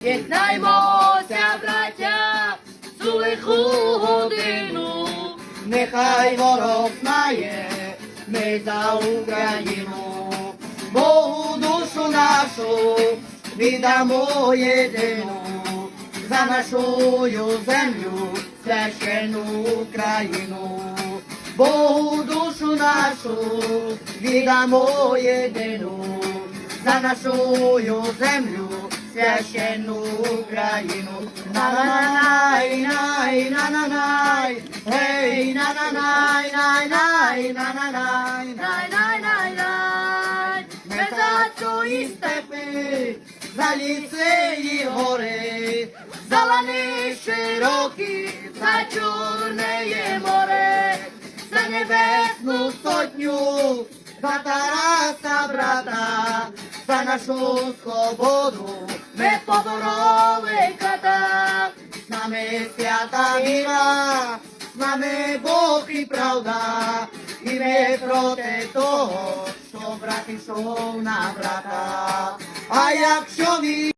єднаймося, браття, цю лиху годину. Нехай ворог знає, ми за Україну, Богу душу нашу віддамо єдину, за нашу землю, священну Україну. Богу душу нашу віддамо єдину, за нашу землю, священну Україну. На-на-най, най, на-на-най, гей, на-на-най, най, най, на-на-най, Най-най-най-най, ми за твої степи, за ліси і гори, за лани широкі, за Чорне море, за Небесну Сотню, за Тараса брата, за нашу свободу ми побороли ката. З нами свята віра, з нами Бог і правда, і ми проти того, що брат ішов на брата. А якщо він